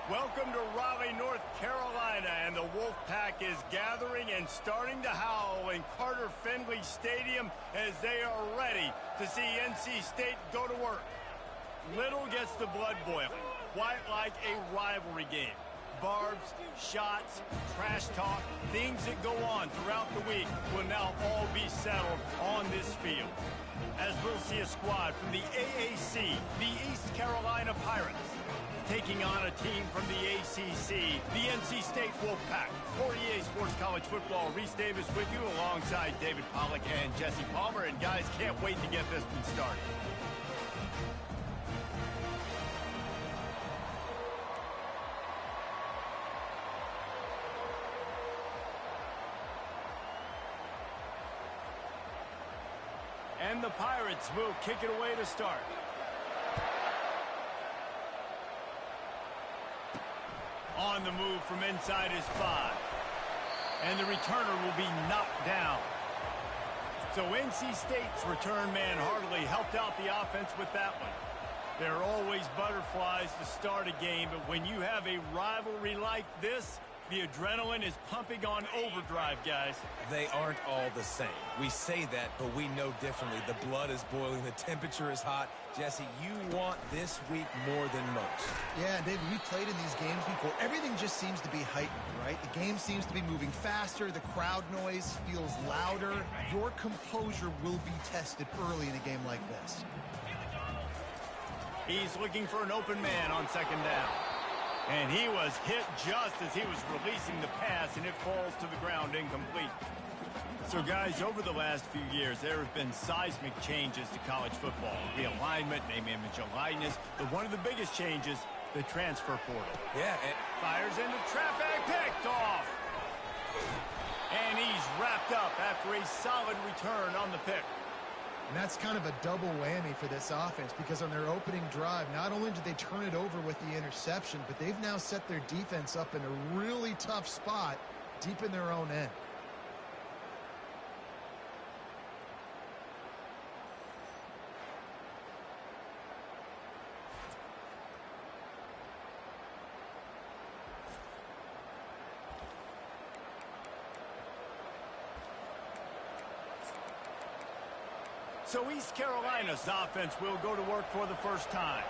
Welcome to Raleigh, North Carolina, and the Wolfpack is gathering and starting to howl in Carter Finley Stadium as they are ready to see NC State go to work. Little gets the blood boiling, quite like a rivalry game. Barbs, shots, trash talk, things that go on throughout the week will now all be settled on this field. As we'll see a squad from the AAC, the East Carolina Pirates, taking on a team from the ACC, the NC State Wolfpack. For EA Sports College Football, Reese Davis with you alongside David Pollack and Jesse Palmer. And guys, can't wait to get this one started. And the Pirates will kick it away to start. On the move from inside his 5. And the returner will be knocked down. So NC State's return man Hartley helped out the offense with that one. There are always butterflies to start a game, but when you have a rivalry like this, the adrenaline is pumping on overdrive, guys. They aren't all the same. We say that, but we know differently. The blood is boiling. The temperature is hot. Jesse, you want this week more than most. Yeah, David, we played in these games before. Everything just seems to be heightened, right? The game seems to be moving faster. The crowd noise feels louder. Your composure will be tested early in a game like this. He's looking for an open man on second down. And he was hit just as he was releasing the pass, and it falls to the ground incomplete. So, guys, over the last few years, there have been seismic changes to college football. Realignment, name, image, and likeness. But one of the biggest changes, the transfer portal. Yeah. Fires into traffic, picked off. And he's wrapped up after a solid return on the pick. And that's kind of a double whammy for this offense, because on their opening drive, not only did they turn it over with the interception, but they've now set their defense up in a really tough spot deep in their own end. So East Carolina's offense will go to work for the first time.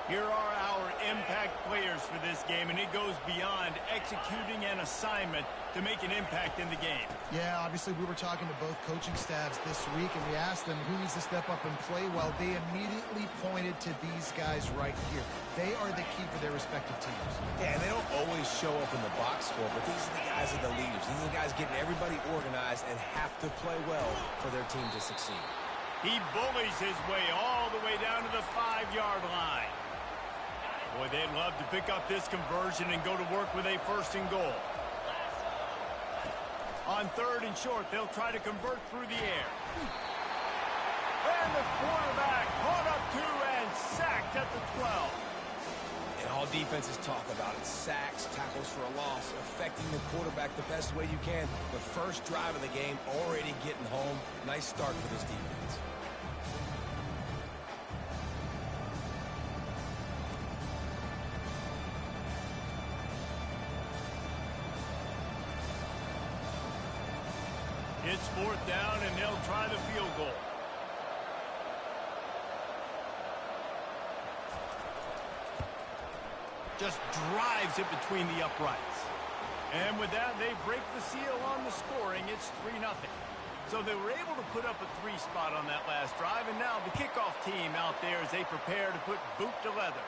Here are our impact players for this game, and it goes beyond executing an assignment to make an impact in the game. Yeah, obviously we were talking to both coaching staffs this week, and we asked them who needs to step up and play well. They immediately pointed to these guys right here. They are the key for their respective teams. Yeah, and they don't always show up in the box score, but these are the guys that are the leaders. These are the guys getting everybody organized and have to play well for their team to succeed. He bullies his way all the way down to the 5-yard line. Boy, they'd love to pick up this conversion and go to work with a first and goal. On third and short, they'll try to convert through the air. And the quarterback caught up to and sacked at the 12. And all defenses talk about it. Sacks, tackles for a loss, affecting the quarterback the best way you can. The first drive of the game, already getting home. Nice start for this defense. It's fourth down, and they'll try the field goal. Just drives it between the uprights. And with that, they break the seal on the scoring. It's 3-0. So they were able to put up a 3 spot on that last drive, and now the kickoff team out there as they prepare to put boot to leather.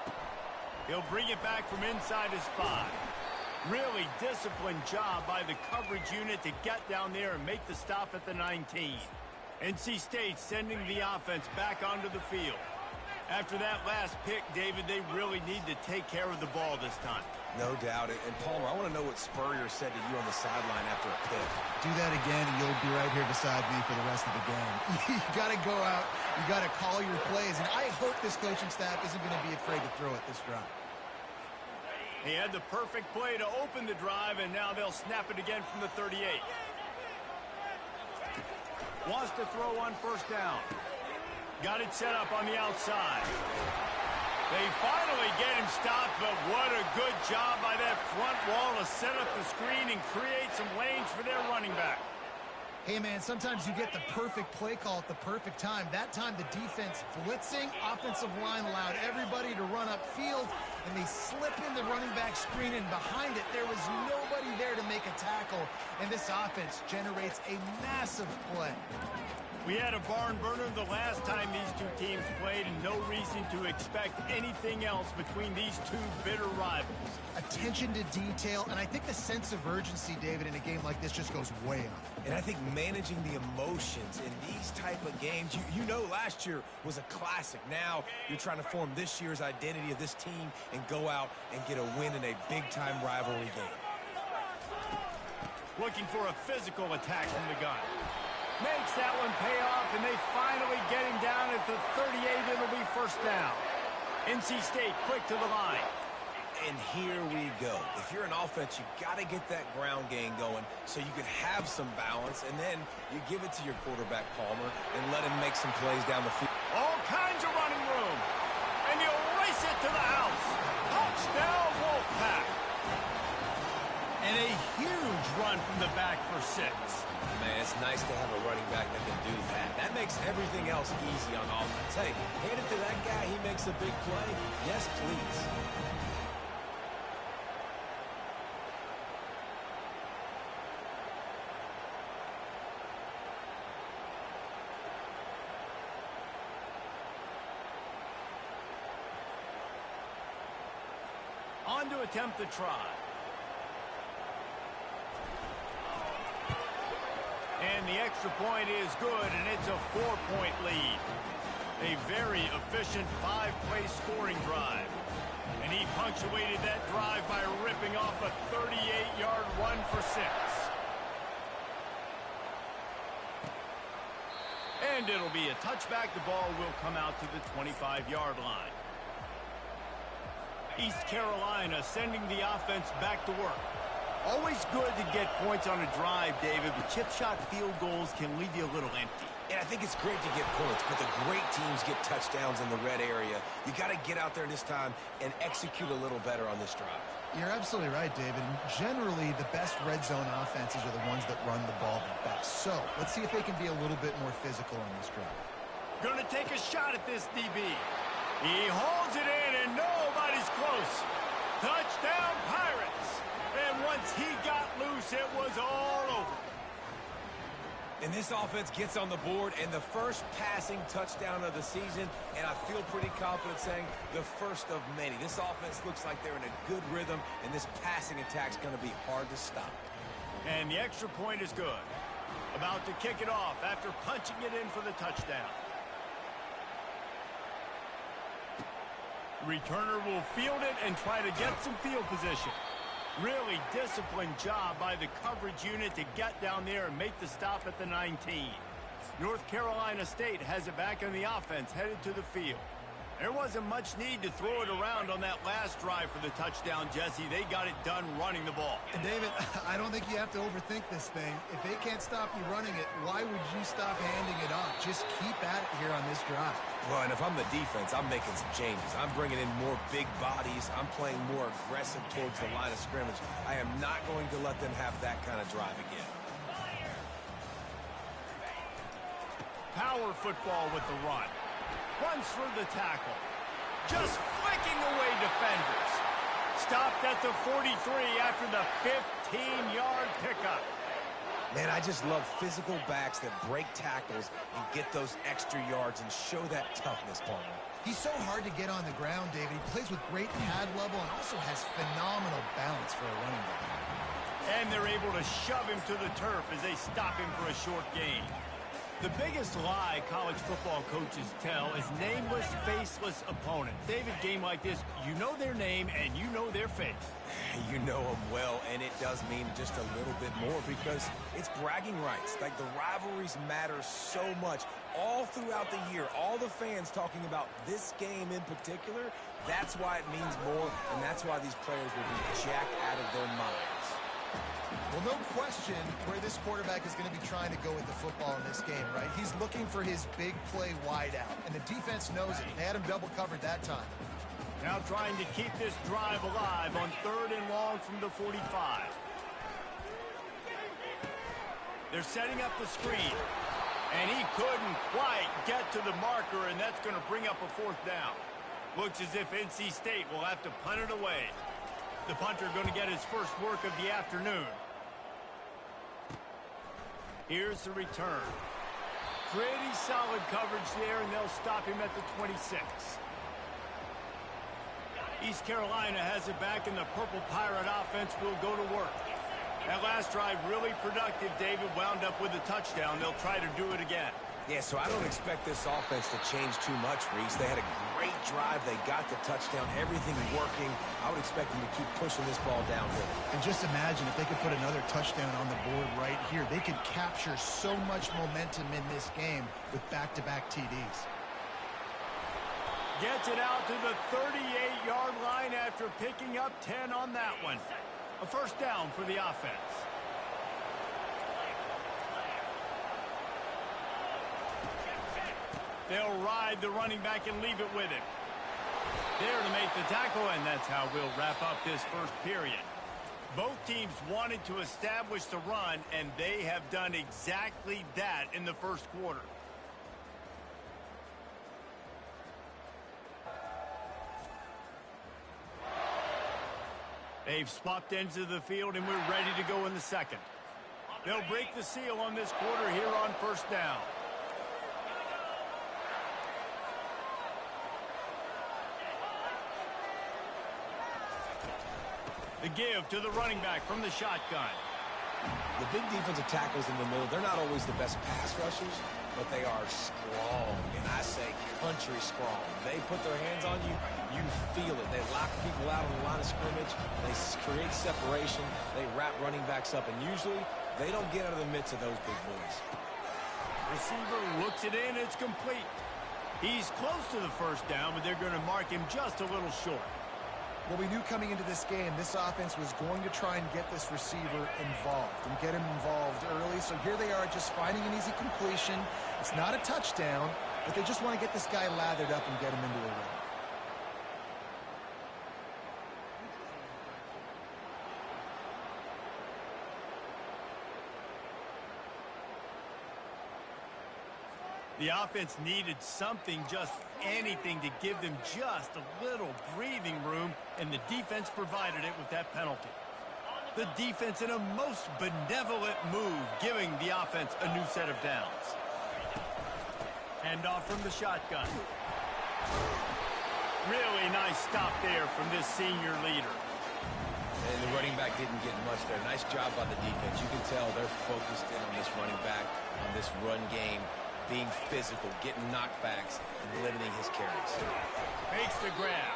He'll bring it back from inside his 5. Really disciplined job by the coverage unit to get down there and make the stop at the 19. NC State sending the offense back onto the field. After that last pick, David, they really need to take care of the ball this time. No doubt. And Palmer, I want to know what Spurrier said to you on the sideline after a pick. Do that again, and you'll be right here beside me for the rest of the game. You got to go out. You got to call your plays. And I hope this coaching staff isn't going to be afraid to throw it this drive. He had the perfect play to open the drive, and now they'll snap it again from the 38. Wants to throw on first down. Got it set up on the outside. They finally get him stopped, but what a good job by that front wall to set up the screen and create some lanes for their running back. Hey, man, sometimes you get the perfect play call at the perfect time. That time the defense blitzing, offensive line allowed everybody to run upfield, and they slip in the running back screen, and behind it there was nobody there to make a tackle, and this offense generates a massive play. We had a barn burner the last time these two teams played, and no reason to expect anything else between these two bitter rivals. Attention to detail, and I think the sense of urgency, David, in a game like this just goes way up. And I think managing the emotions in these type of games, you know last year was a classic. Now you're trying to form this year's identity of this team and go out and get a win in a big-time rivalry game. Looking for a physical attack from the gun. Makes that one pay off, and they finally get him down at the 38. It'll be first down. NC State quick to the line. And here we go. If you're an offense, you got to get that ground game going so you can have some balance, and then you give it to your quarterback, Palmer, and let him make some plays down the field. All kinds of running room. And he'll race it to the house. Touchdown, Wolfpack. And a huge run from the back for 6. Man, it's nice to have a running back that can do that. That makes everything else easy on offense. Hey, hand it to that guy. He makes a big play. Yes, please. On to attempt the try. And the extra point is good, and it's a 4-point lead. A very efficient 5-play scoring drive. And he punctuated that drive by ripping off a 38-yard run for 6. And it'll be a touchback. The ball will come out to the 25-yard line. East Carolina sending the offense back to work. Always good to get points on a drive, David, but chip shot field goals can leave you a little empty. And I think it's great to get points, but the great teams get touchdowns in the red area. You got to get out there this time and execute a little better on this drive. You're absolutely right, David. Generally, the best red zone offenses are the ones that run the ball the best. So let's see if they can be a little bit more physical on this drive. Gonna take a shot at this DB. He holds it in, and nobody's close. Touchdown, Pirates. And once he got loose, it was all over. And this offense gets on the board, and the first passing touchdown of the season, and I feel pretty confident saying the first of many. This offense looks like they're in a good rhythm, and this passing attack's going to be hard to stop. And the extra point is good. About to kick it off after punching it in for the touchdown. Returner will field it and try to get some field position. Really disciplined job by the coverage unit to get down there and make the stop at the 19. North Carolina State has it back on the offense, headed to the field. There wasn't much need to throw it around on that last drive for the touchdown, Jesse. They got it done running the ball. And David, I don't think you have to overthink this thing. If they can't stop you running it, why would you stop handing it off? Just keep at it here on this drive. Well, and if I'm the defense, I'm making some changes. I'm bringing in more big bodies. I'm playing more aggressive towards the line of scrimmage. I am not going to let them have that kind of drive again. Power football with the run. Runs for the tackle. Just flicking away defenders. Stopped at the 43 after the 15-yard pickup. Man, I just love physical backs that break tackles and get those extra yards and show that toughness, partner. He's so hard to get on the ground, David. He plays with great pad level and also has phenomenal balance for a running back. And they're able to shove him to the turf as they stop him for a short gain. The biggest lie college football coaches tell is nameless, faceless opponents. David, game like this, you know their name and you know their face. You know them well, and it does mean just a little bit more because it's bragging rights. Like, the rivalries matter so much all throughout the year. All the fans talking about this game in particular, that's why it means more, and that's why these players will be jacked out of their minds. Well, no question where this quarterback is going to be trying to go with the football in this game, right? He's looking for his big play wide out, and the defense knows it. They had him double covered that time. Now trying to keep this drive alive on 3rd and long from the 45. They're setting up the screen, and he couldn't quite get to the marker, and that's going to bring up a 4th down. Looks as if NC State will have to punt it away. The punter going to get his first work of the afternoon. Here's the return. Pretty solid coverage there, and they'll stop him at the 26. East Carolina has it back, and the Purple Pirate offense will go to work. That last drive really productive. David wound up with a touchdown. They'll try to do it again. Yeah, so I don't expect this offense to change too much, Reese. They had a great drive. They got the touchdown. Everything working. I would expect them to keep pushing this ball downhill. And just imagine if they could put another touchdown on the board right here. They could capture so much momentum in this game with back-to-back TDs. Gets it out to the 38-yard line after picking up 10 on that one. A 1st down for the offense. They'll ride the running back and leave it with him. There to make the tackle, and that's how we'll wrap up this first period. Both teams wanted to establish the run, and they have done exactly that in the first quarter. They've swapped ends of the field, and we're ready to go in the second. They'll break the seal on this quarter here on 1st down. The give to the running back from the shotgun. The big defensive tackles in the middle, they're not always the best pass rushers, but they are strong, and I say country strong. They put their hands on you, you feel it. They lock people out on the line of scrimmage. They create separation. They wrap running backs up, and usually they don't get out of the midst of those big boys. Receiver looks it in. It's complete. He's close to the 1st down, but they're going to mark him just a little short. Well, we knew coming into this game, this offense was going to try and get this receiver involved and get him involved early. So here they are just finding an easy completion. It's not a touchdown, but they just want to get this guy lathered up and get him into a run. The offense needed something, just anything, to give them just a little breathing room, and the defense provided it with that penalty. The defense in a most benevolent move, giving the offense a new set of downs. Handoff from the shotgun. Really nice stop there from this senior leader. And the running back didn't get much there. Nice job by the defense. You can tell they're focused in on this running back, on this run game, being physical, getting knockbacks, and limiting his carries. Makes the grab.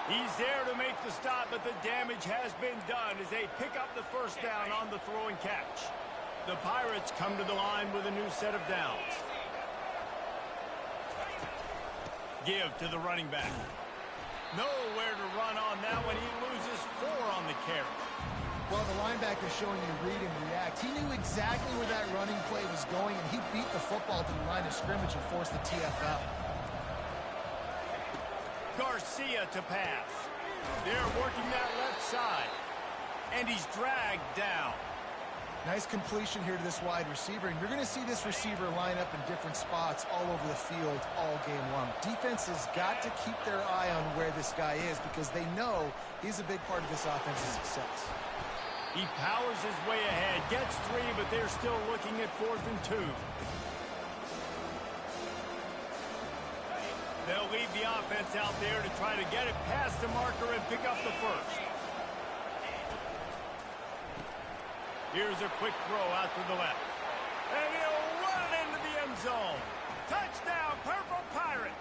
He's there to make the stop, but the damage has been done as they pick up the 1st down on the throw and catch. The Pirates come to the line with a new set of downs. Give to the running back. Nowhere to run on that one. He loses 4 on the carry. Well, the linebacker showing you read and react. He knew exactly where that running play was going, and he beat the football to the line of scrimmage and forced the TFL. Garcia to pass. They're working that left side. And he's dragged down. Nice completion here to this wide receiver, and you're going to see this receiver line up in different spots all over the field all game long. Defense has got to keep their eye on where this guy is because they know he's a big part of this offense's success. He powers his way ahead, gets 3, but they're still looking at 4th and 2. They'll leave the offense out there to try to get it past the marker and pick up the first. Here's a quick throw out to the left. And he'll run into the end zone. Touchdown, Purple Pirates!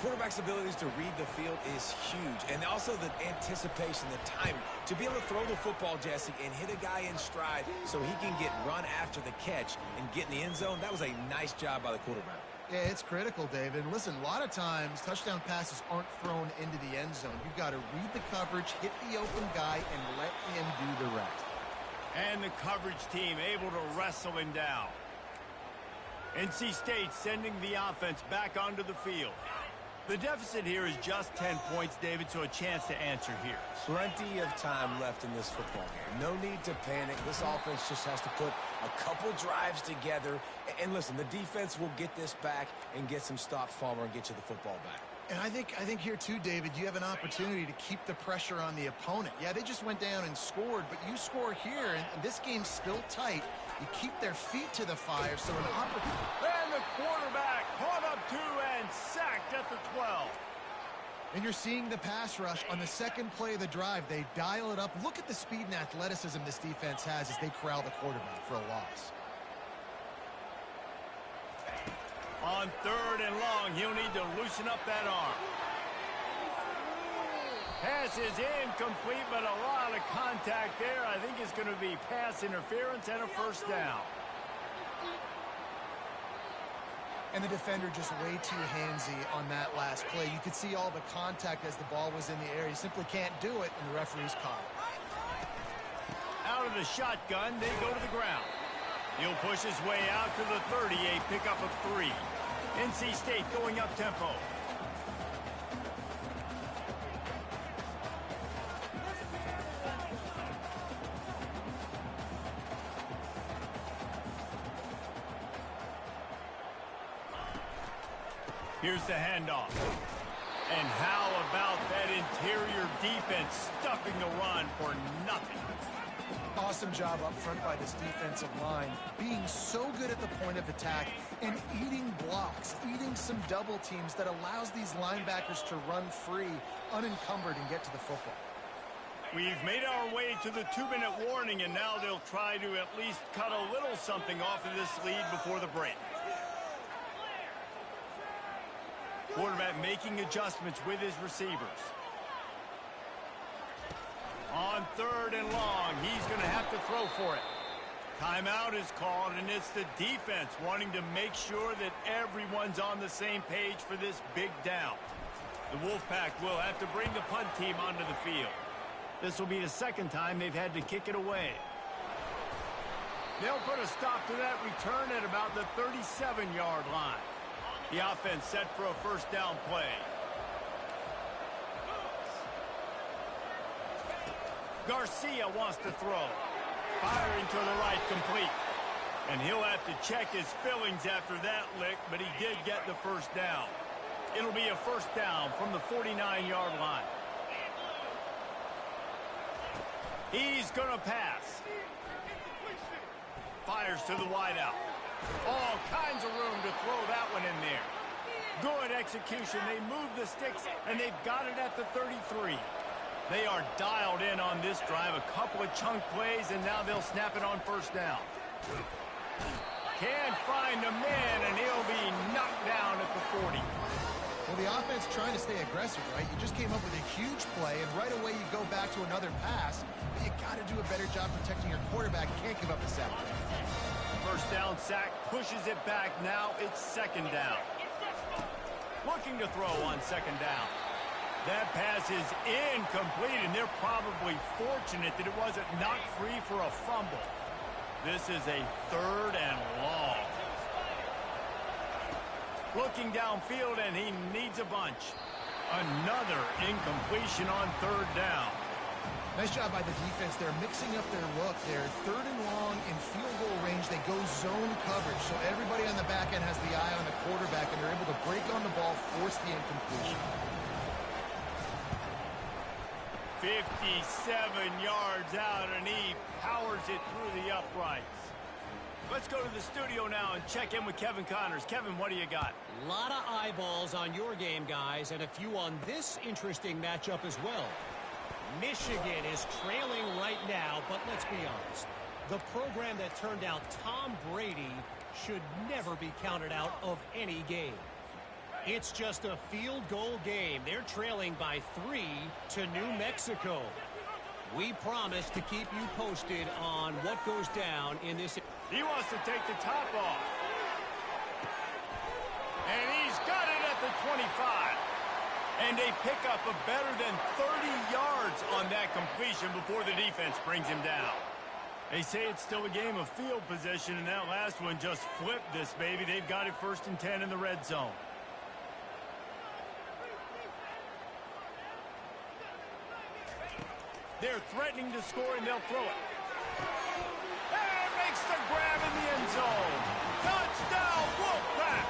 Quarterback's abilities to read the field is huge, and also the anticipation, the timing. To be able to throw the football, Jesse, and hit a guy in stride so he can get run after the catch and get in the end zone, that was a nice job by the quarterback. Yeah, it's critical, David. Listen, a lot of times touchdown passes aren't thrown into the end zone. You've got to read the coverage, hit the open guy, and let him do the rest. And the coverage team able to wrestle him down. NC State sending the offense back onto the field. The deficit here is just 10 points, David, so a chance to answer here. Plenty of time left in this football game. No need to panic. This offense just has to put a couple drives together. And listen, the defense will get this back and get some stops, Farmer, and get you the football back. And I think here too, David, you have an opportunity to keep the pressure on the opponent. Yeah, they just went down and scored, but you score here, and this game's still tight. You keep their feet to the fire, so an opportunity. And the quarterback caught up 2 and sacked at the 12. And you're seeing the pass rush on the second play of the drive. They dial it up. Look at the speed and athleticism this defense has as they corral the quarterback for a loss. On 3rd and long, he'll need to loosen up that arm. Pass is incomplete, but a lot of contact there. I think it's going to be pass interference and a first down. And the defender just way too handsy on that last play. You could see all the contact as the ball was in the air. He simply can't do it, and the referee's caught it. Out of the shotgun, they go to the ground. He'll push his way out to the 30, a pickup of 3. NC State going up tempo. Here's the handoff. And how about that interior defense stuffing the run for nothing? Awesome job up front by this defensive line, being so good at the point of attack and eating blocks, eating some double teams that allows these linebackers to run free, unencumbered, and get to the football. We've made our way to the 2-minute warning, and now they'll try to at least cut a little something off of this lead before the break. Quarterback making adjustments with his receivers. On 3rd and long, he's going to have to throw for it. Timeout is called, and it's the defense wanting to make sure that everyone's on the same page for this big down. The Wolfpack will have to bring the punt team onto the field. This will be the second time they've had to kick it away. They'll put a stop to that return at about the 37-yard line. The offense set for a first down play. Garcia wants to throw. Firing to the right, complete. And he'll have to check his fillings after that lick, but he did get the first down. It'll be a first down from the 49-yard line. He's going to pass. Fires to the wideout. All kinds of room to throw that one in there. Good execution. They move the sticks, and they've got it at the 33. They are dialed in on this drive. A couple of chunk plays, and now they'll snap it on first down. Can't find a man, and he'll be knocked down at the 40. Well, the offense trying to stay aggressive, right? You just came up with a huge play, and right away you go back to another pass. But you got to do a better job protecting your quarterback. You can't give up a sack. First down sack, pushes it back. Now it's second down. Looking to throw on second down. That pass is incomplete, and they're probably fortunate that it wasn't knocked free for a fumble. This is a 3rd and long. Looking downfield, and he needs a bunch. Another incompletion on 3rd down. Nice job by the defense. They're mixing up their look. They're 3rd and long in field goal range. They go zone coverage, so everybody on the back end has the eye on the quarterback, and they're able to break on the ball, force the incompletion. 57 yards out, and he powers it through the uprights. Let's go to the studio now and check in with Kevin Connors. Kevin, what do you got? A lot of eyeballs on your game, guys, and a few on this interesting matchup as well. Michigan is trailing right now, but let's be honest. The program that turned out Tom Brady should never be counted out of any game. It's just a field goal game. They're trailing by 3 to New Mexico. We promise to keep you posted on what goes down in this. He wants to take the top off. And he's got it at the 25. And they pick up a better than 30 yards on that completion before the defense brings him down. They say it's still a game of field position, and that last one just flipped this baby. They've got it 1st and 10 in the red zone. They're threatening to score, and they'll throw it. And makes the grab in the end zone. Touchdown, Wolfpack!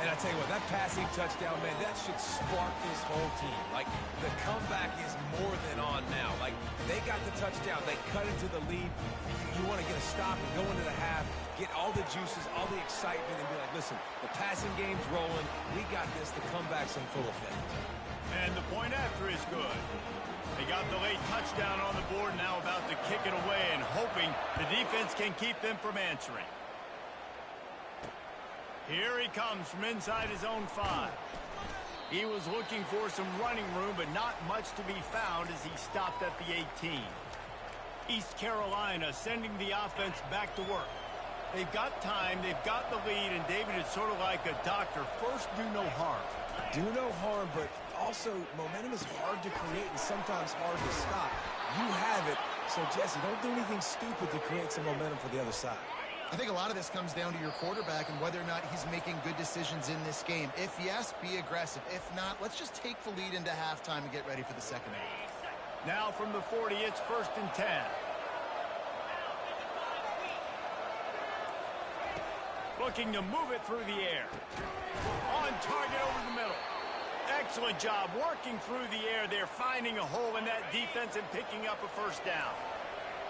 And I tell you what, that passing touchdown, man, that should spark this whole team. Like, the comeback is more than on now. Like, they got the touchdown. They cut into the lead. You want to get a stop and go into the half, get all the juices, all the excitement, and be like, listen, the passing game's rolling. We got this. The comeback's in full effect. And the point after is good. They got the late touchdown on the board, now about to kick it away and hoping the defense can keep them from answering. Here he comes from inside his own 5. He was looking for some running room, but not much to be found as he stopped at the 18. East Carolina sending the offense back to work. They've got time, they've got the lead, and David is sort of like a doctor. First, do no harm. Do no harm, but also momentum is hard to create and sometimes hard to stop. You have it, so Jesse, don't do anything stupid to create some momentum for the other side. I think a lot of this comes down to your quarterback and whether or not he's making good decisions in this game. If yes, be aggressive. If not, let's just take the lead into halftime and get ready for the second half. Now from the 40, it's 1st and 10. Looking to move it through the air. On target over the middle. Excellent job working through the air there, finding a hole in that defense and picking up a 1st down.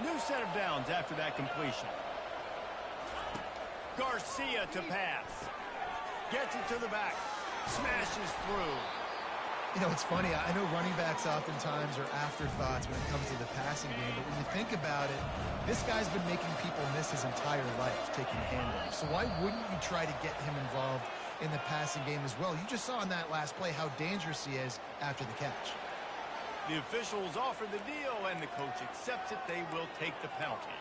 New set of downs after that completion. Garcia to pass. Gets it to the back. Smashes through. You know, it's funny. I know running backs oftentimes are afterthoughts when it comes to the passing game, but when you think about it, this guy's been making people miss his entire life taking handoffs. So why wouldn't you try to get him involved in the passing game as well? You just saw in that last play how dangerous he is after the catch. The officials offer the deal, and the coach accepts it. They will take the penalty.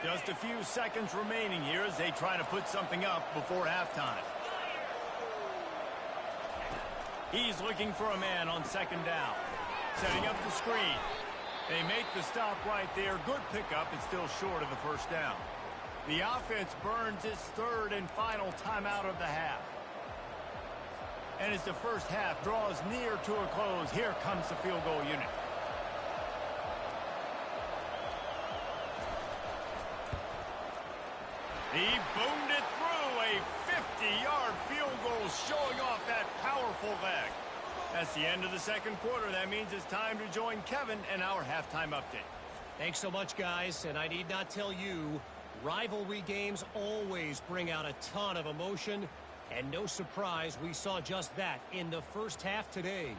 Just a few seconds remaining here as they try to put something up before halftime. He's looking for a man on 2nd down. Setting up the screen. They make the stop right there. Good pickup. It's still short of the 1st down. The offense burns its 3rd and final timeout of the half. And as the first half draws near to a close, here comes the field goal unit. He boomed it through, a 50-yard field goal showing off that powerful leg. That's the end of the 2nd quarter. That means it's time to join Kevin and our halftime update. Thanks so much, guys, and I need not tell you, rivalry games always bring out a ton of emotion, and no surprise we saw just that in the first half today.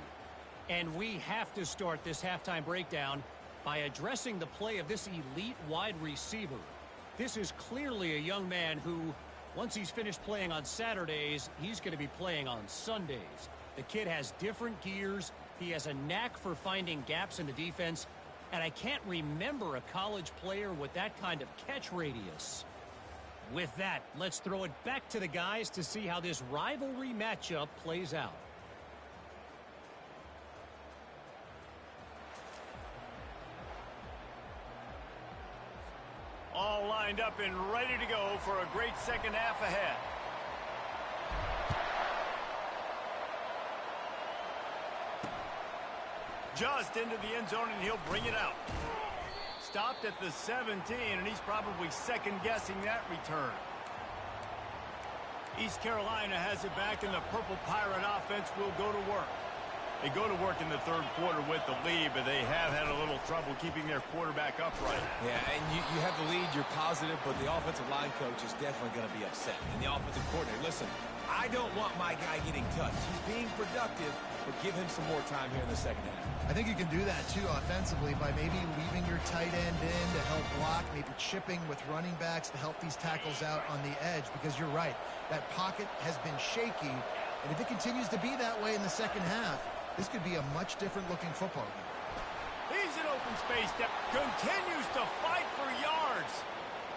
And we have to start this halftime breakdown by addressing the play of this elite wide receiver. This is clearly a young man who, once he's finished playing on Saturdays, he's going to be playing on Sundays. The kid has different gears. He has a knack for finding gaps in the defense. And I can't remember a college player with that kind of catch radius. With that, let's throw it back to the guys to see how this rivalry matchup plays out. All lined up and ready to go for a great second half ahead. Just into the end zone, and he'll bring it out. Stopped at the 17, and he's probably second-guessing that return. East Carolina has it back, and the Purple Pirate offense will go to work. They go to work in the third quarter with the lead, but they have had a little trouble keeping their quarterback upright. Yeah, and you have the lead, you're positive, but the offensive line coach is definitely going to be upset. And the offensive coordinator, listen, I don't want my guy getting touched. He's being productive, but give him some more time here in the second half. I think you can do that, too, offensively, by maybe leaving your tight end in to help block, maybe chipping with running backs to help these tackles out on the edge, because you're right, that pocket has been shaky, and if it continues to be that way in the second half, this could be a much different-looking football game. He's in open space that continues to fight for yards,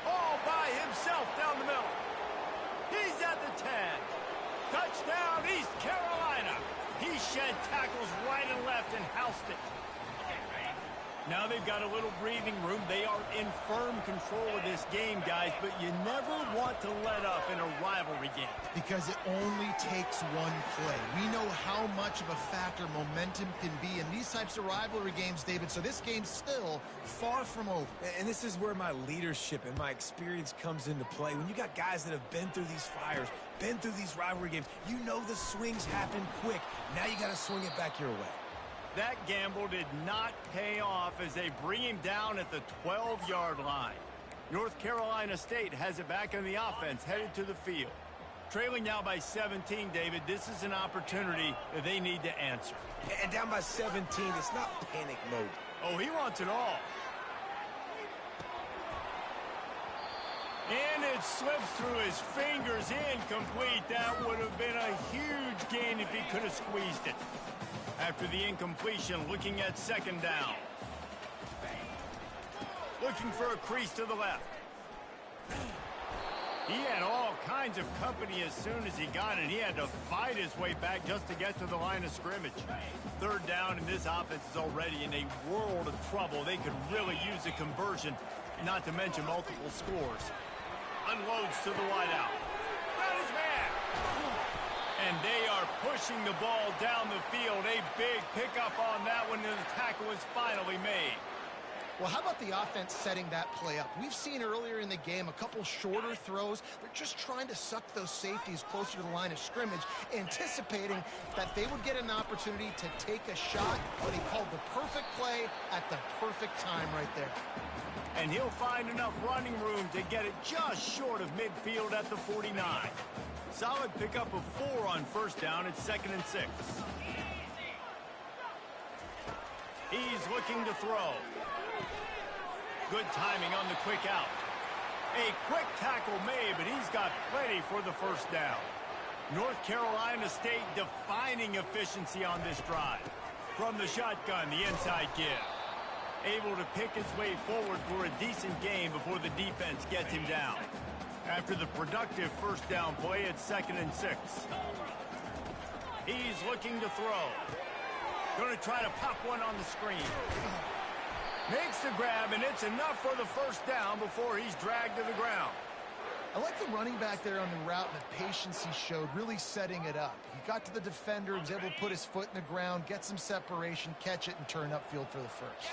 all by himself down the middle. He's at the 10. Touchdown, East Carolina. He shed tackles right and left and housed it. Now they've got a little breathing room. They are in firm control of this game, guys, but you never want to let up in a rivalry game. Because it only takes one play. We know how much of a factor momentum can be in these types of rivalry games, David, so this game's still far from over. And this is where my leadership and my experience comes into play. When you got guys that have been through these fires, been through these rivalry games, you know the swings happen quick. Now you got to swing it back your way. That gamble did not pay off as they bring him down at the 12-yard line. North Carolina State has it back on the offense, headed to the field. Trailing now by 17, David, this is an opportunity that they need to answer. And down by 17, it's not panic mode. Oh, he wants it all. And it slips through his fingers, incomplete. That would have been a huge gain if he could have squeezed it. After the incompletion, looking at second down. Looking for a crease to the left. He had all kinds of company as soon as he got it. He had to fight his way back just to get to the line of scrimmage. Third down, and this offense is already in a world of trouble. They could really use a conversion, not to mention multiple scores. Unloads to the wideout. Got his man. And they are pushing the ball down the field. A big pickup on that one, and the tackle is finally made. Well, how about the offense setting that play up? We've seen earlier in the game a couple shorter throws. They're just trying to suck those safeties closer to the line of scrimmage, anticipating that they would get an opportunity to take a shot, but he called the perfect play at the perfect time right there. And he'll find enough running room to get it just short of midfield at the 49. Solid pickup of 4 on first down. It's 2nd and 6. He's looking to throw. Good timing on the quick out. A quick tackle made, but he's got plenty for the first down. North Carolina State defining efficiency on this drive. From the shotgun, the inside give. Able to pick his way forward for a decent game before the defense gets him down. After the productive first down play, it's 2nd and 6. He's looking to throw. Going to try to pop one on the screen. Makes the grab, and it's enough for the first down before he's dragged to the ground. I like the running back there on the route and the patience he showed, really setting it up. He got to the defender, was able to put his foot in the ground, get some separation, catch it, and turn upfield for the first.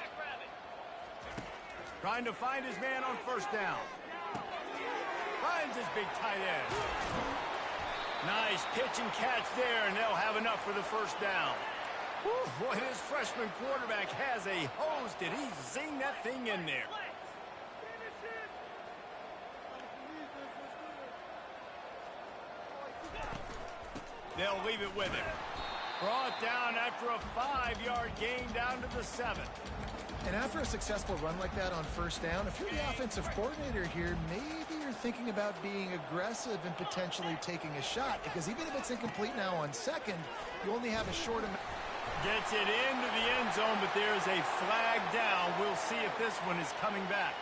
Trying to find his man on first down. Finds his big tight end. Nice pitch and catch there, and they'll have enough for the first down. Whew, boy, this freshman quarterback has a hose. Did he zing that thing in there? They'll leave it with him. Brought down after a 5-yard gain down to the 7. And after a successful run like that on first down, if you're the offensive coordinator here, maybe you're thinking about being aggressive and potentially taking a shot, because even if it's incomplete now on second, you only have a short amount. Gets it into the end zone, but there's a flag down. We'll see if this one is coming back.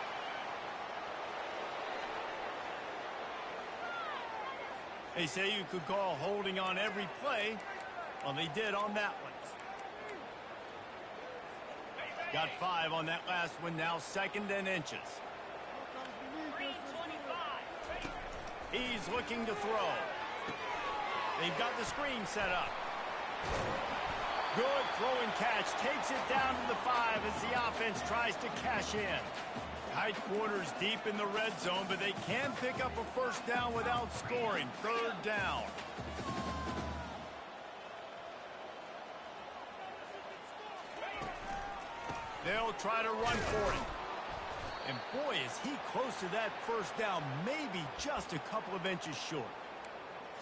They say you could call holding on every play. Well, they did on that one. Got 5 on that last one, now 2nd and inches. He's looking to throw. They've got the screen set up. Good throw and catch. Takes it down to the 5 as the offense tries to cash in. Tight quarters deep in the red zone, but they can pick up a first down without scoring. Third down. They'll try to run for it. And boy, is he close to that first down, maybe just a couple of inches short.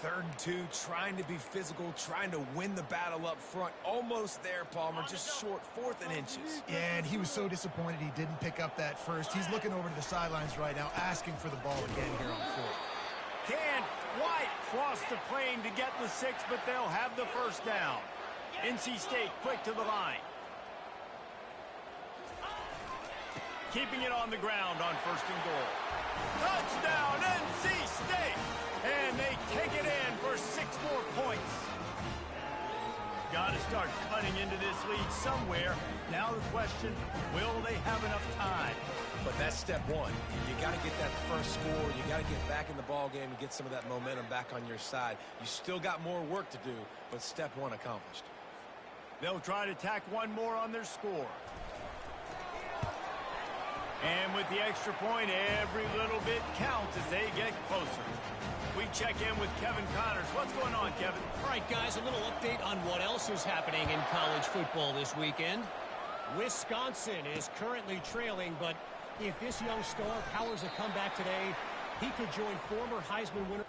3rd and 2, trying to be physical, trying to win the battle up front. Almost there, Palmer, just short, 4th and inches. Yeah, and he was so disappointed he didn't pick up that first. He's looking over to the sidelines right now, asking for the ball again here on 4th. Can't quite cross the plane to get the 6, but they'll have the first down. NC State quick to the line. Keeping it on the ground on 1st and goal. Touchdown, NC State! And they take it in for 6 more points. Got to start cutting into this lead somewhere. Now the question, will they have enough time? But that's step 1. You got to get that first score. You got to get back in the ball game and get some of that momentum back on your side. You still got more work to do, but step 1 accomplished. They'll try to tack one more on their score. And with the extra point, every little bit counts as they get closer. We check in with Kevin Connors. What's going on, Kevin? All right, guys, a little update on what else is happening in college football this weekend. Wisconsin is currently trailing, but if this young star powers a comeback today, he could join former Heisman winner.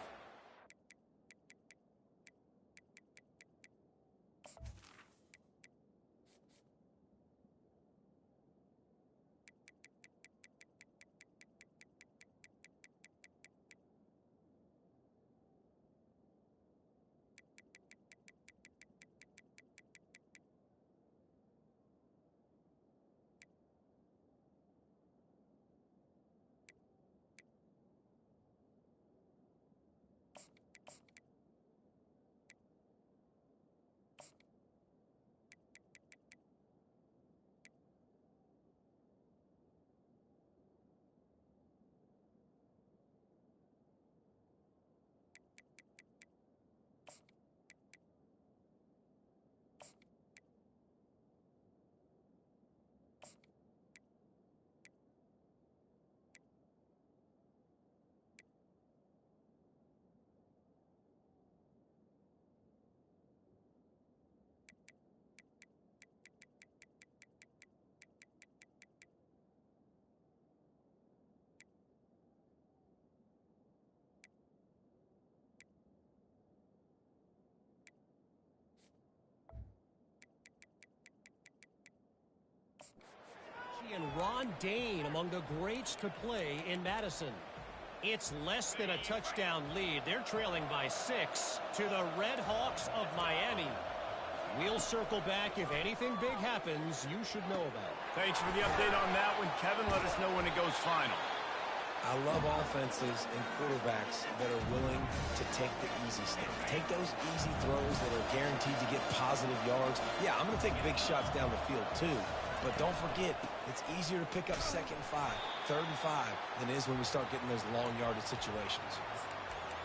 And Ron Dane among the greats to play in Madison. It's less than a touchdown lead. They're trailing by 6 to the Red Hawks of Miami. We'll circle back. If anything big happens, you should know about it. Thanks for the update on that one, Kevin. Let us know when it goes final. I love offenses and quarterbacks that are willing to take the easy stuff. Take those easy throws that are guaranteed to get positive yards. Yeah, I'm going to take big shots down the field too. But don't forget, it's easier to pick up 2nd and 5, 3rd and 5 than it is when we start getting those long yardage situations.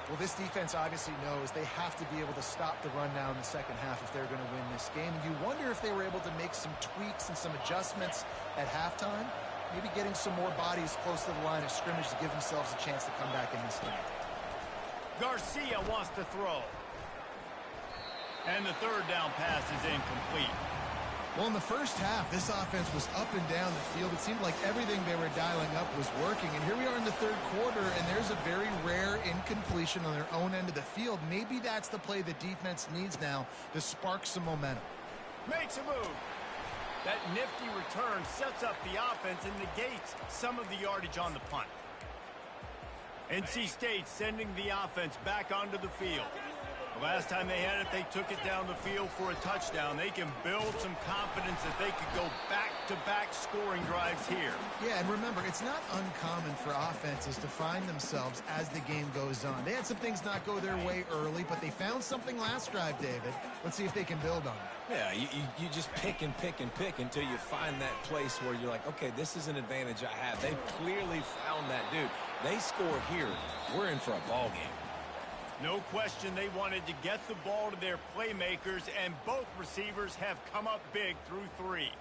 Well, this defense obviously knows they have to be able to stop the run now in the second half if they're going to win this game. And you wonder if they were able to make some tweaks and some adjustments at halftime. Maybe getting some more bodies close to the line of scrimmage to give themselves a chance to come back in this game. Garcia wants to throw. And the 3rd down pass is incomplete. Well, in the first half, this offense was up and down the field. It seemed like everything they were dialing up was working. And here we are in the 3rd quarter, and there's a very rare incompletion on their own end of the field. Maybe that's the play the defense needs now to spark some momentum. Makes a move. That nifty return sets up the offense and negates some of the yardage on the punt. NC State sending the offense back onto the field. The last time they had it, they took it down the field for a touchdown. They can build some confidence that they could go back-to-back scoring drives here. Yeah, and remember, it's not uncommon for offenses to find themselves as the game goes on. They had some things not go their way early, but they found something last drive, David. Let's see if they can build on it. Yeah, you just pick and pick and pick until you find that place where you're like, okay, this is an advantage I have. They clearly found that dude. They score here, we're in for a ball game. No question they wanted to get the ball to their playmakers, and both receivers have come up big through 3.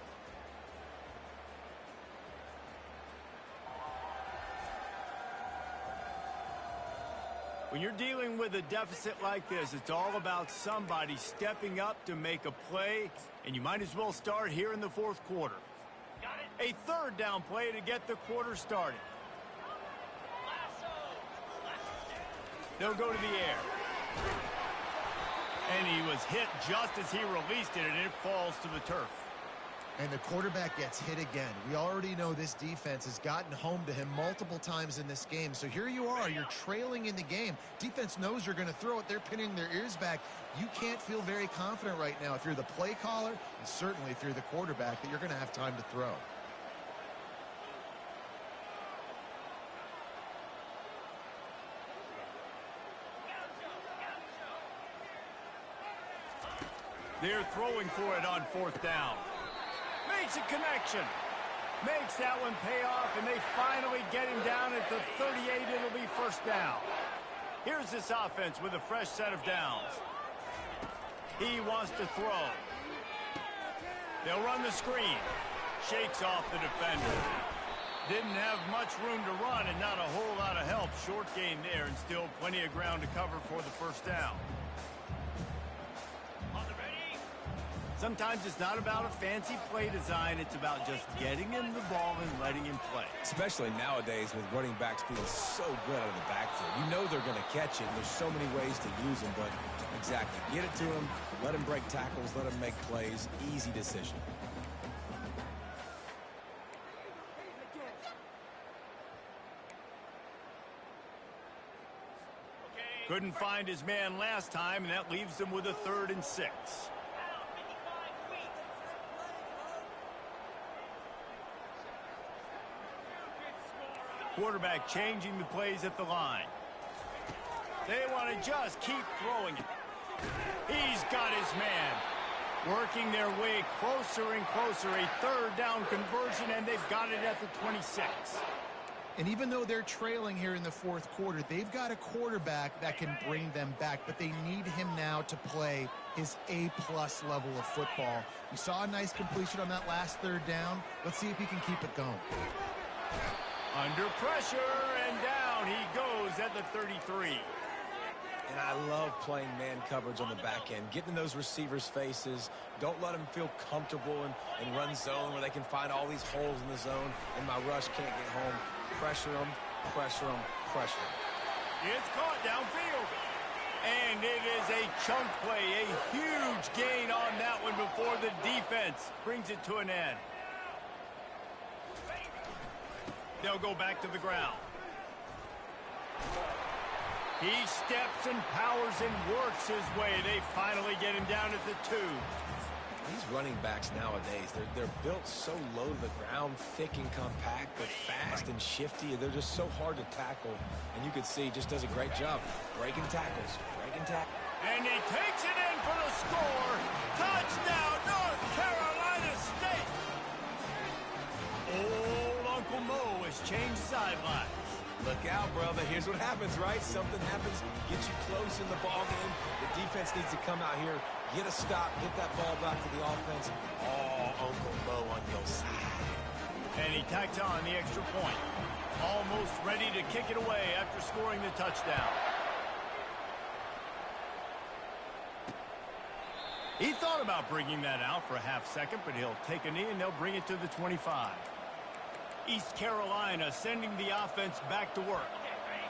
When you're dealing with a deficit like this, it's all about somebody stepping up to make a play, and you might as well start here in the 4th quarter. Got it. A third down play to get the quarter started. They'll go to the air. And he was hit just as he released it, and it falls to the turf. And the quarterback gets hit again. We already know this defense has gotten home to him multiple times in this game. So here you are, you're trailing in the game. Defense knows you're going to throw it. They're pinning their ears back. You can't feel very confident right now if you're the play caller, and certainly if you're the quarterback, that you're going to have time to throw. They're throwing for it on fourth down. Makes a connection. Makes that one pay off, and they finally get him down at the 38. It'll be first down. Here's this offense with a fresh set of downs. He wants to throw. They'll run the screen. Shakes off the defender. Didn't have much room to run and not a whole lot of help. Short gain there and still plenty of ground to cover for the first down. Sometimes it's not about a fancy play design. It's about just getting him the ball and letting him play. Especially nowadays with running backs being so good out of the backfield. You know they're going to catch it. There's so many ways to use them, but exactly. Get it to him, let him break tackles, let him make plays. Easy decision. Couldn't find his man last time, and that leaves him with a 3rd and 6. Quarterback changing the plays at the line. They want to just keep throwing it. He's got his man. Working their way closer and closer. A 3rd down conversion, and they've got it at the 26. And even though they're trailing here in the fourth quarter, they've got a quarterback that can bring them back, but they need him now to play his A-plus level of football. We saw a nice completion on that last 3rd down. Let's see if he can keep it going. Under pressure, and down he goes at the 33. And I love playing man coverage on the back end, getting in those receivers' faces. Don't let them feel comfortable and run zone where they can find all these holes in the zone, and my rush can't get home. Pressure them, pressure them, pressure them. It's caught downfield. And it is a chunk play, a huge gain on that one before the defense brings it to an end. They'll go back to the ground. He steps and powers and works his way. They finally get him down at the 2. These running backs nowadays, they're built so low to the ground, thick and compact, but fast and shifty. They're just so hard to tackle. And you can see he just does a great job breaking tackles, breaking tackles. And he takes it in for the score. Touchdown, North Carolina State. Old Uncle Mo has changed sidelines. Look out, brother. Here's what happens, right? Something happens, get you close in the ball game. The defense needs to come out here, get a stop, get that ball back to the offense. Oh, Uncle Mo on your side. And he tacks on the extra point. Almost ready to kick it away after scoring the touchdown. He thought about bringing that out for a half second, but he'll take a knee and they'll bring it to the 25. East Carolina sending the offense back to work.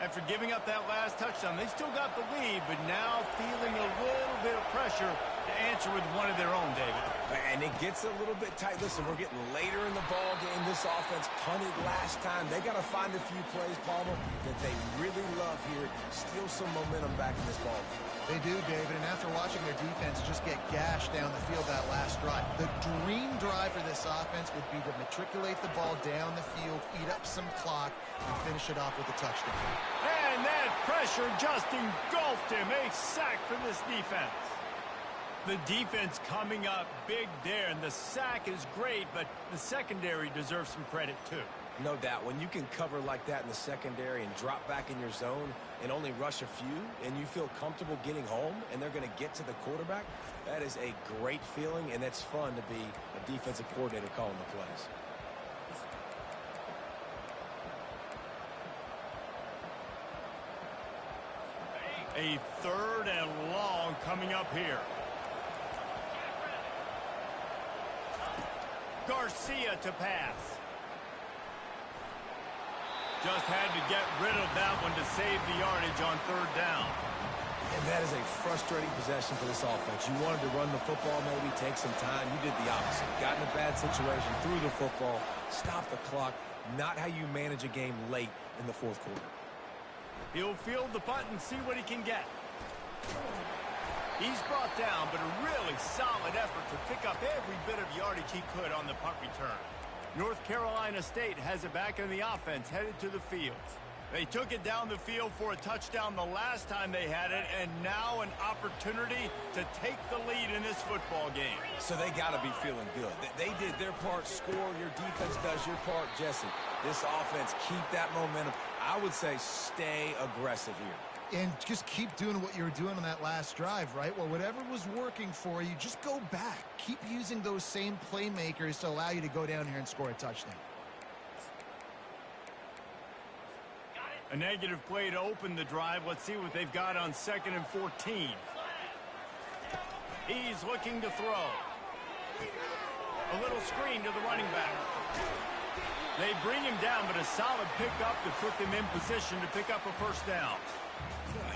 After giving up that last touchdown, they still got the lead, but now feeling a little bit of pressure to answer with one of their own, David. And it gets a little bit tight. Listen, we're getting later in the ball game. This offense punted last time. They got to find a few plays, Palmer, that they really love here. Steal some momentum back in this ball game. They do, David, and after watching their defense just get gashed down the field that last drive, the dream drive for this offense would be to matriculate the ball down the field, eat up some clock, and finish it off with a touchdown. And that pressure just engulfed him. A sack for this defense. The defense coming up big there, and the sack is great, but the secondary deserves some credit too. No doubt. When you can cover like that in the secondary and drop back in your zone and only rush a few, and you feel comfortable getting home, and they're going to get to the quarterback, that is a great feeling, and it's fun to be a defensive coordinator calling the plays. A 3rd and long coming up here. Garcia to pass. Just had to get rid of that one to save the yardage on third down. And that is a frustrating possession for this offense. You wanted to run the football, maybe take some time. You did the opposite. Got in a bad situation, threw the football, stopped the clock. Not how you manage a game late in the fourth quarter. He'll field the punt and see what he can get. He's brought down, but a really solid effort to pick up every bit of yardage he could on the punt return. North Carolina State has it back in the offense, headed to the field. They took it down the field for a touchdown the last time they had it, and now an opportunity to take the lead in this football game. So they got to be feeling good. They did their part, score. Your defense does your part, Jesse. This offense, keep that momentum. I would say stay aggressive here. And just keep doing what you were doing on that last drive, right? Well, whatever was working for you, just go back. Keep using those same playmakers to allow you to go down here and score a touchdown. A negative play to open the drive. Let's see what they've got on 2nd and 14. He's looking to throw. A little screen to the running back. They bring him down, but a solid pickup to put them in position to pick up a first down.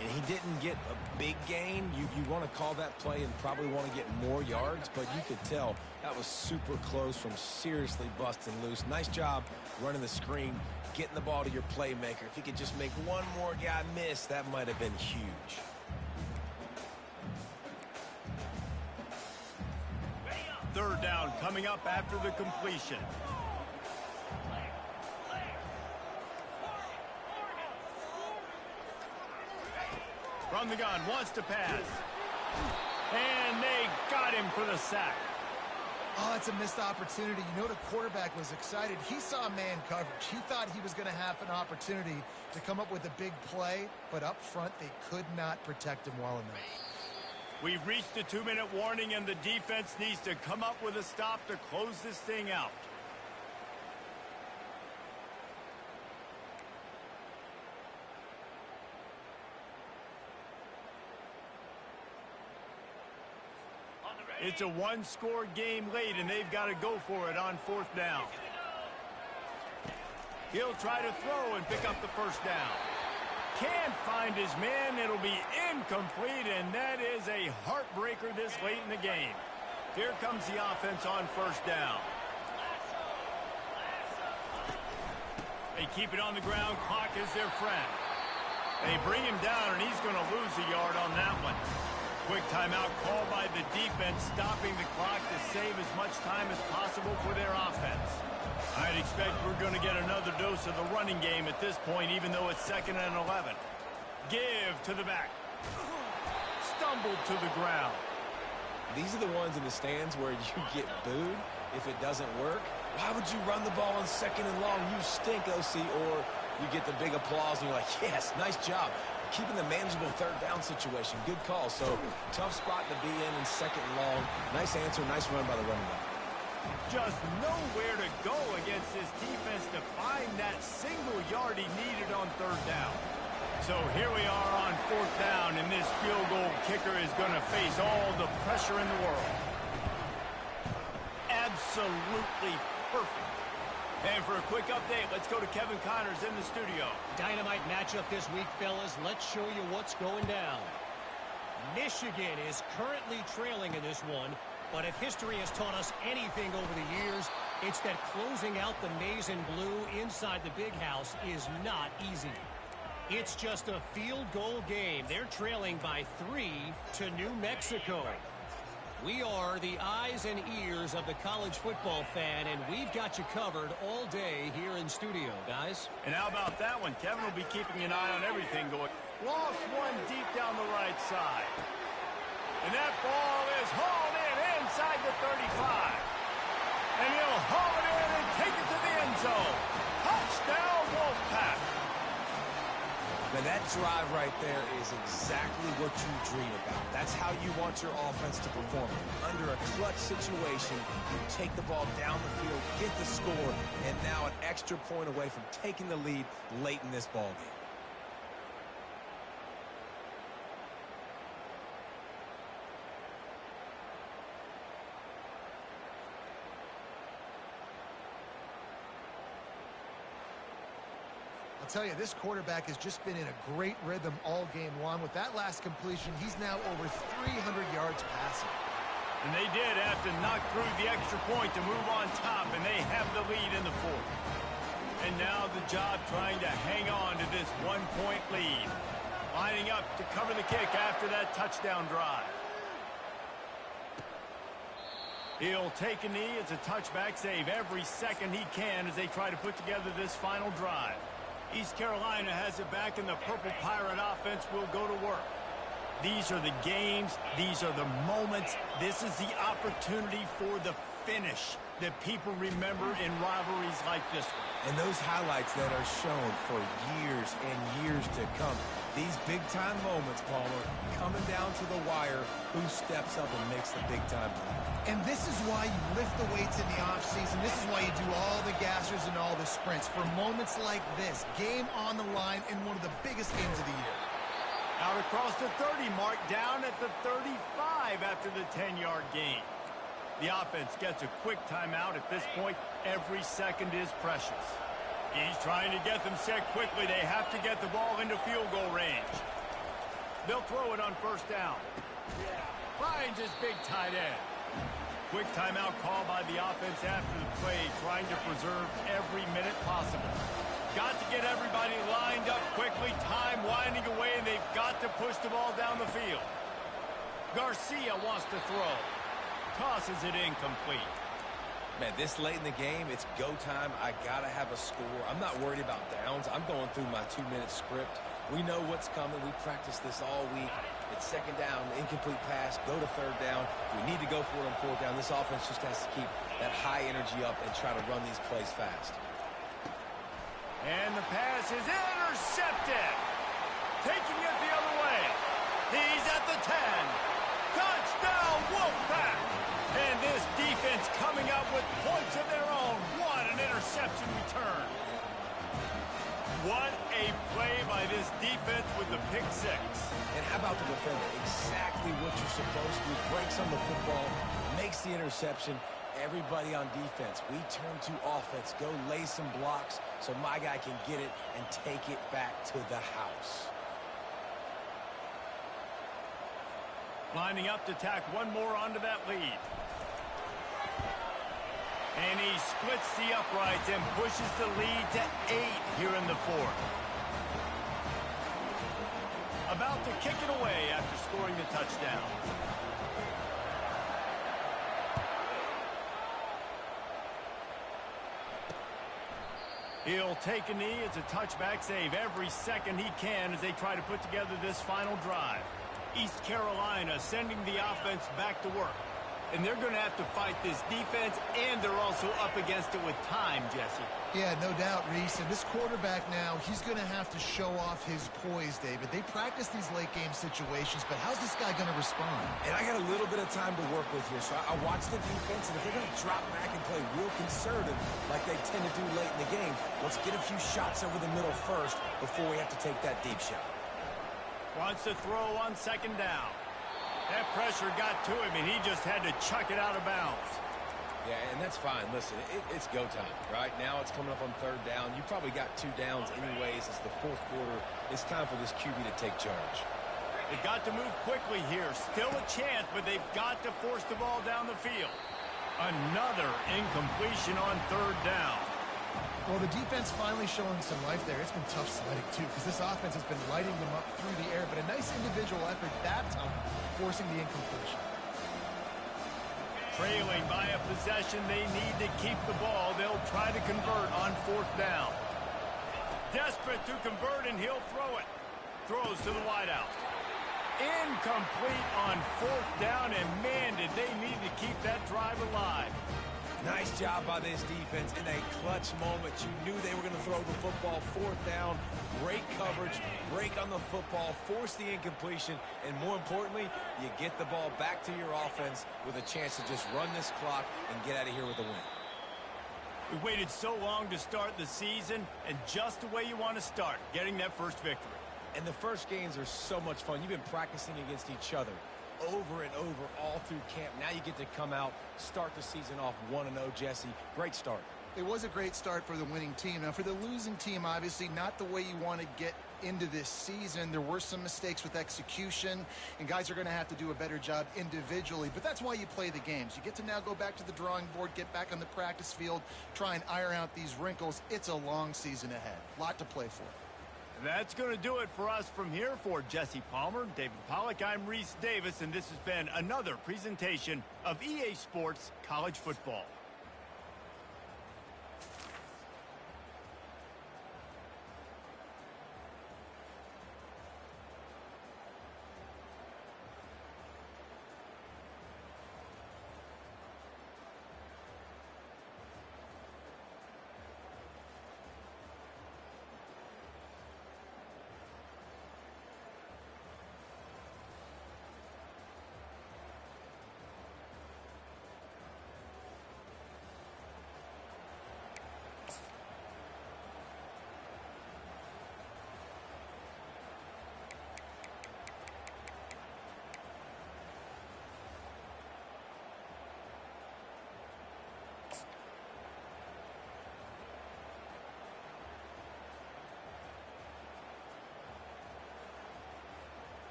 And he didn't get a big gain. You want to call that play and probably want to get more yards, but you could tell that was super close from seriously busting loose. Nice job running the screen, getting the ball to your playmaker. If he could just make one more guy miss, that might have been huge. Third down coming up after the completion. From the gun, wants to pass. And they got him for the sack. Oh, it's a missed opportunity. You know, the quarterback was excited. He saw man coverage. He thought he was going to have an opportunity to come up with a big play, but up front, they could not protect him well enough. We've reached the 2-minute warning, and the defense needs to come up with a stop to close this thing out. It's a one-score game late, and they've got to go for it on 4th down. He'll try to throw and pick up the first down. Can't find his man. It'll be incomplete, and that is a heartbreaker this late in the game. Here comes the offense on 1st down. They keep it on the ground. Clock is their friend. They bring him down, and he's going to lose a yard on that one. Quick timeout called by the defense, stopping the clock to save as much time as possible for their offense. I'd expect we're going to get another dose of the running game at this point, even though it's 2nd and 11. Give to the back. Stumbled to the ground. These are the ones in the stands where you get booed if it doesn't work. Why would you run the ball on 2nd and long? You stink, OC. Or you get the big applause and you're like, yes, nice job. Keeping the manageable 3rd down situation. Good call. So, tough spot to be in 2nd and long. Nice answer. Nice run by the running back. Just nowhere to go against this defense to find that single yard he needed on 3rd down. So, here we are on 4th down, and this field goal kicker is going to face all the pressure in the world. Absolutely perfect. And for a quick update, let's go to Kevin Connors in the studio. Dynamite matchup this week, fellas. Let's show you what's going down. Michigan is currently trailing in this one, but if history has taught us anything over the years, it's that closing out the maize and blue inside the big house is not easy. It's just a field goal game. They're trailing by 3 to New Mexico. We are the eyes and ears of the college football fan, and we've got you covered all day here in studio, guys. And how about that one? Kevin will be keeping an eye on everything going. Lost one deep down the right side. And that ball is hauled in inside the 35. And he'll haul it in and take it to the end zone. Touchdown, Wolfpack. Now that drive right there is exactly what you dream about. That's how you want your offense to perform. Under a clutch situation, you take the ball down the field, get the score, and now an extra point away from taking the lead late in this ball game. tell you, this quarterback has just been in a great rhythm all game long. With that last completion, he's now over 300 yards passing. And they did have to knock through the extra point to move on top, and they have the lead in the fourth. And now the job trying to hang on to this one-point lead. Lining up to cover the kick after that touchdown drive. He'll take a knee. It's a touchback save every second he can as they try to put together this final drive. East Carolina has it back, and the Purple Pirate offense will go to work. These are the games. These are the moments. This is the opportunity for the finish that people remember in rivalries like this one. And those highlights that are shown for years and years to come. These big-time moments, Palmer, coming down to the wire, who steps up and makes the big-time play. And this is why you lift the weights in the offseason. This is why you do all the gassers and all the sprints. For moments like this, game on the line in one of the biggest games of the year. Out across the 30 mark, down at the 35 after the 10-yard gain. The offense gets a quick timeout at this point. Every second is precious. He's trying to get them set quickly. They have to get the ball into field goal range. They'll throw it on first down. Finds his big tight end. Quick timeout call by the offense after the play, trying to preserve every minute possible. Got to get everybody lined up quickly. Time winding away, and they've got to push the ball down the field. Garcia wants to throw. Tosses it incomplete. Man, this late in the game, it's go time. I got to have a score. I'm not worried about downs. I'm going through my 2-minute script. We know what's coming. We practiced this all week. It's second down, incomplete pass, go to third down. If we need to go for it on fourth down, this offense just has to keep that high energy up and try to run these plays fast. And the pass is intercepted. Taking it the other way. He's at the 10. Touchdown, Wolfpack! And this defense coming up with points of their own. What an interception return. What a play by this defense with the pick six. And how about the defender? Exactly what you're supposed to. Breaks on the football, makes the interception. Everybody on defense, we turn to offense. Go lay some blocks so my guy can get it and take it back to the house. Lining up to tack one more onto that lead. And he splits the uprights and pushes the lead to 8 here in the fourth. About to kick it away after scoring the touchdown. He'll take a knee. It's a touchback save every second he can as they try to put together this final drive. East Carolina sending the offense back to work. And they're going to have to fight this defense, and they're also up against it with time, Jesse. Yeah, no doubt, Reese. And this quarterback now, he's going to have to show off his poise, David. They practice these late-game situations, but how's this guy going to respond? And I got a little bit of time to work with here, so I watch the defense, and if they're going to drop back and play real conservative like they tend to do late in the game, let's get a few shots over the middle first before we have to take that deep shot. Wants to throw on second down. That pressure got to him, and he just had to chuck it out of bounds. Yeah, and that's fine. Listen, it's go time, right? Now it's coming up on third down. You probably got 2 downs anyways. It's the fourth quarter. It's time for this QB to take charge. They've got to move quickly here. Still a chance, but they've got to force the ball down the field. Another incompletion on third down. Well, the defense finally showing some life there. It's been tough sledding, too, because this offense has been lighting them up through the air. But a nice individual effort that time, forcing the incompletion. Trailing by a possession, they need to keep the ball. They'll try to convert on fourth down. Desperate to convert, and he'll throw it. Throws to the wideout. Incomplete on fourth down, and man, did they need to keep that drive alive. Nice job by this defense in a clutch moment. You knew they were going to throw the football. Fourth down, great coverage, break on the football, force the incompletion, and more importantly, you get the ball back to your offense with a chance to just run this clock and get out of here with a win. We waited so long to start the season, and just the way you want to start, getting that first victory. And the first games are so much fun. You've been practicing against each other over and over all through camp. Now you get to come out, start the season off 1-0, Jesse. Great start. It was a great start for the winning team. Now, for the losing team, obviously not the way you want to get into this season. There were some mistakes with execution, and guys are going to have to do a better job individually. But that's why you play the games. You get to now go back to the drawing board, get back on the practice field, try and iron out these wrinkles. It's a long season ahead. A lot to play for. That's going to do it for us from here. For Jesse Palmer, David Pollack, I'm Reese Davis, and this has been another presentation of EA Sports College Football.